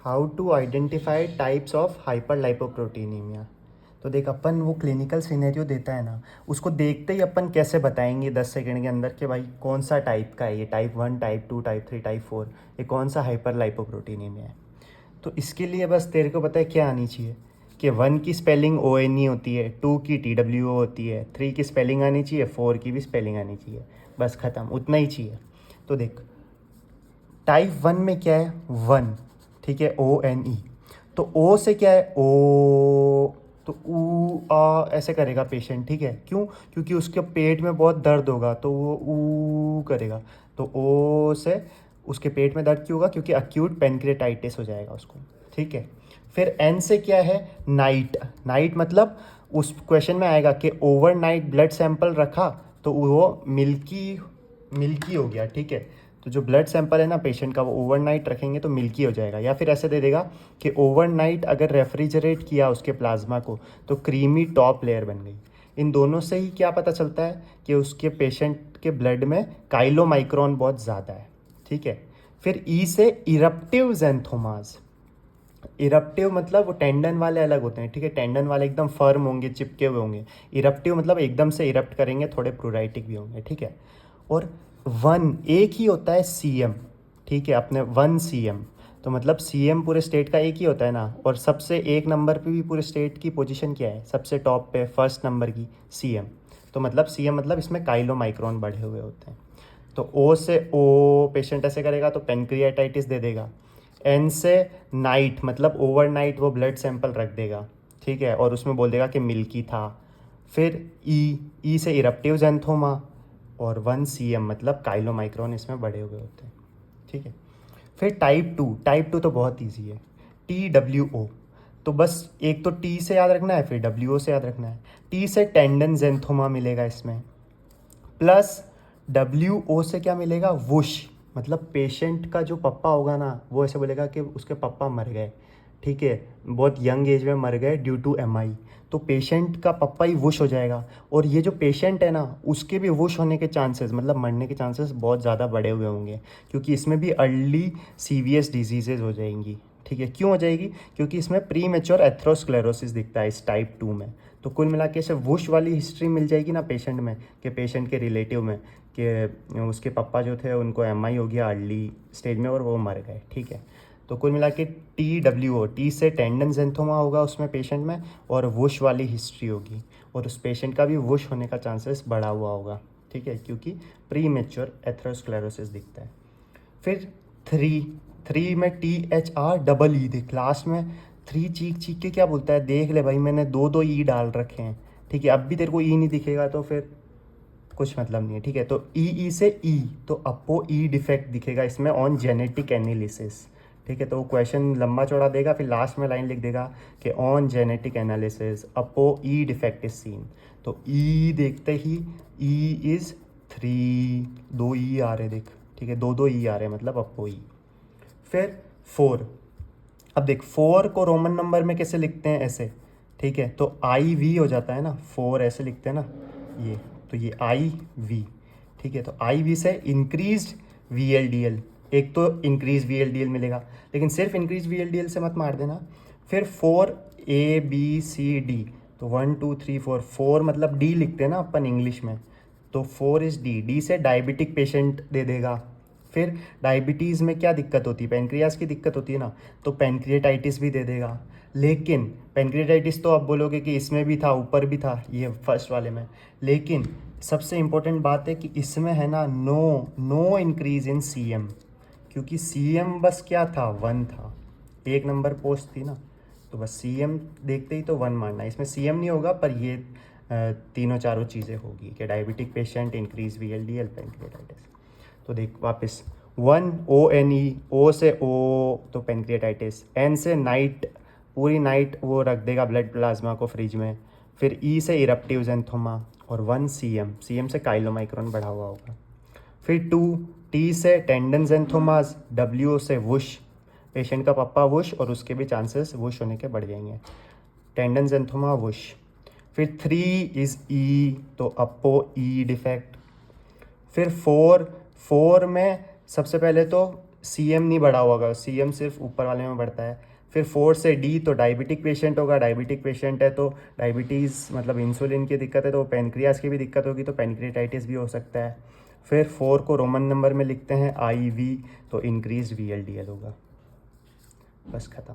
How to identify types of hyperlipoproteinemia. तो देख, अपन वो क्लिनिकल सिनेरियो देता है ना, उसको देखते ही अपन कैसे बताएंगे 10 सेकंड के अंदर कि भाई कौन सा टाइप का है ये, टाइप 1, टाइप 2, टाइप 3, टाइप 4, ये कौन सा हाइपरलाइपोप्रोटीनीमिया है। तो इसके लिए बस तेरे को पता है क्या आनी चाहिए कि 1 की स्पेलिंग ONE होती है, 2 की TWO होती है, 3 की स्पेलिंग आनी चाहिए, 4 की भी स्पेलिंग आनी चाहिए। बस ख़त्म, उतना ही चाहिए। तो देख, टाइप 1 में क्या है, 1, ठीक है, ONE। तो ओ से क्या है, ओ, तो ऊ आ ऐसे करेगा पेशेंट, ठीक है। क्यों? क्योंकि उसके पेट में बहुत दर्द होगा तो वो ऊ करेगा। तो ओ से उसके पेट में दर्द क्यों होगा? क्योंकि अक्यूट पेनक्रेटाइटिस हो जाएगा उसको, ठीक है। फिर एन से क्या है, नाइट। नाइट मतलब उस क्वेश्चन में आएगा कि ओवरनाइट ब्लड सैंपल रखा तो वो मिल्की मिल्की हो गया, ठीक है। तो जो ब्लड सैंपल है ना पेशेंट का, वो ओवरनाइट रखेंगे तो मिल्की हो जाएगा। या फिर ऐसे दे देगा कि ओवरनाइट अगर रेफ्रिजरेट किया उसके प्लाज्मा को तो क्रीमी टॉप लेयर बन गई। इन दोनों से ही क्या पता चलता है कि उसके पेशेंट के ब्लड में काइलोमाइक्रोन बहुत ज़्यादा है, ठीक है। फिर ई से इरप्टिव ज़ैंथोमास। इरप्टिव मतलब वो टेंडन वाले अलग होते हैं, ठीक है। टेंडन वाले एकदम फर्म होंगे, चिपके हुए होंगे। इरप्टिव मतलब एकदम से इरप्ट करेंगे, थोड़े प्रूराइटिक भी होंगे, ठीक है। और 1 एक ही होता है CM, ठीक है, अपने 1 CM। तो मतलब CM पूरे स्टेट का एक ही होता है ना। और सबसे एक नंबर पे भी पूरे स्टेट की पोजीशन क्या है, सबसे टॉप पे फर्स्ट नंबर की CM। तो मतलब CM मतलब इसमें काइलोमाइक्रोन बढ़े हुए होते हैं। तो O से O पेशेंट ऐसे करेगा तो पेनक्रियाटाइटिस दे देगा। N से नाइट मतलब ओवरनाइट वो ब्लड सैंपल रख देगा, ठीक है, और उसमें बोल देगा कि मिल्की था। फिर E से इरप्टिव ज़ैंथोमा। और 1 CM मतलब काइलोमाइक्रोन इसमें बढ़े हुए होते हैं, ठीक है। फिर टाइप 2 तो बहुत ईजी है, TWO। तो बस एक तो T से याद रखना है, फिर WO से याद रखना है। T से टेंडन ज़ैंथोमा मिलेगा इसमें, प्लस WO से क्या मिलेगा, वुश। मतलब पेशेंट का जो पप्पा होगा ना, वो ऐसे बोलेगा कि उसके पप्पा मर गए, ठीक है, बहुत यंग एज में मर गए ड्यू टू MI। तो पेशेंट का पप्पा ही वुश हो जाएगा। और ये जो पेशेंट है ना, उसके भी वुश होने के चांसेस मतलब मरने के चांसेस बहुत ज़्यादा बढ़े हुए होंगे, क्योंकि इसमें भी अर्ली सीवियस डिजीजेज हो जाएंगी, ठीक है। क्यों हो जाएगी? क्योंकि इसमें प्री मेच्योर एथेरोस्क्लेरोसिस दिखता है इस टाइप 2 में। तो कुल मिला के इसे वुश वाली हिस्ट्री मिल जाएगी ना पेशेंट में, कि पेशेंट के रिलेटिव में कि उसके पापा जो थे उनको MI हो गया अर्ली स्टेज में और वो मर गए, ठीक है। तो कुल मिला के TWO, टी से टेंडन ज़ैंथोमा होगा उसमें पेशेंट में, और वुश वाली हिस्ट्री होगी। और उस पेशेंट का भी वुश होने का चांसेस बढ़ा हुआ होगा, ठीक है, क्योंकि प्री मेच्योर एथेरोस्क्लेरोसिस दिखता है। फिर 3 में THR देख लास्ट में 3 चीख चीख के क्या बोलता है, देख ले भाई मैंने 2 ई डाल रखे हैं, ठीक है। अब भी तेरे को ई नहीं दिखेगा तो फिर कुछ मतलब नहीं है, ठीक है। तो ई से ई, तो अप्पो ई डिफेक्ट दिखेगा इसमें ऑन जेनेटिक एनालिसिस, ठीक है। तो वो क्वेश्चन लंबा चौड़ा देगा, फिर लास्ट में लाइन लिख देगा कि on genetic analysis Oppo E defect is seen. तो ई देखते ही ई इज़ 3, 2 ई आ रहे देख, ठीक है, 2 ई आ रहे हैं मतलब अप्पो ई। फिर 4, अब देख 4 को रोमन नंबर में कैसे लिखते हैं, ऐसे, ठीक है। तो IV हो जाता है ना, 4 ऐसे लिखते हैं ना, ये, तो ये IV, ठीक है। तो IV से इंक्रीज VLDL, एक तो इंक्रीज VLDL मिलेगा, लेकिन सिर्फ इंक्रीज VLDL से मत मार देना। फिर 4ABCD, तो 1 2 3 4, 4 मतलब D लिखते हैं ना अपन इंग्लिश में, तो 4 इज डी से डायबिटिक पेशेंट दे देगा। फिर डायबिटीज़ में क्या दिक्कत होती है, पेनक्रियास की दिक्कत होती है ना, तो पेनक्रिएटाइटिस भी दे देगा। लेकिन पेनक्रिएटाइटिस तो आप बोलोगे कि इसमें भी था, ऊपर भी था, ये फर्स्ट वाले में। लेकिन सबसे इम्पोर्टेंट बात है कि इसमें है ना नो इंक्रीज इन CM, क्योंकि CM बस क्या था, 1 था, एक नंबर पोस्ट थी ना। तो बस CM देखते ही तो 1 मारना है, इसमें CM नहीं होगा, पर ये तीनों चारों चीज़ें होगी कि डायबिटिक पेशेंट, इंक्रीज VLDL, पेनक्रिएटाइटिस। तो देख वापस 1 ONE, O से O तो पेनक्रिएटाइटिस, N से नाइट, पूरी नाइट वो रख देगा ब्लड प्लाज्मा को फ्रिज में। फिर E से इरप्टिव ज़ैंथोमा, और 1 CM से काइलोमाइक्रोन बढ़ा हुआ होगा। फिर 2 T से टेंडन ज़ैंथोमास, W से वुश, पेशेंट का पप्पा वुश और उसके भी चांसेस वुश होने के बढ़ जाएंगे, टेंडन ज़ैंथोमा वुश। फिर 3 इज़ E, तो अप्पो E डिफेक्ट। फिर 4 में सबसे पहले तो सी एम नहीं बढ़ा होगा, सी एम सिर्फ ऊपर वाले में बढ़ता है। फिर 4 से डी तो डायबिटिक पेशेंट होगा, डायबिटिक पेशेंट है तो डायबिटीज़ मतलब इंसुलिन की दिक्कत है तो पेनक्रियास की भी दिक्कत होगी तो पेनक्रियाटाइटिस भी हो सकता है। फिर 4 को रोमन नंबर में लिखते हैं आई वी, तो increase V L D L होगा। बस ख़त्म।